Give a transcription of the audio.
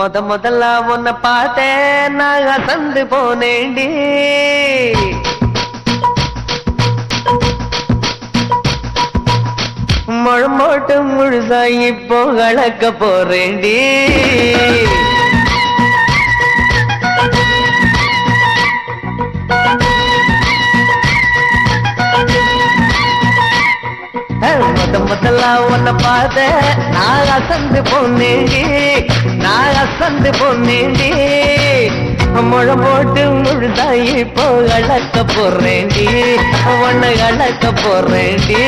முதல்ல உன்னை பார்த்தேன் நான் அசந்து போனேண்டி முழமோட்டு முழுசா இப்போ கலக்க போறேண்டி முதல்ல உன்னை பார்த்த நான் அசந்து பொன்னேண்டி முழ போட்டு முழுதாயி இப்போ அழக்க போறேண்டி உன்னை அழக்க போறேண்டி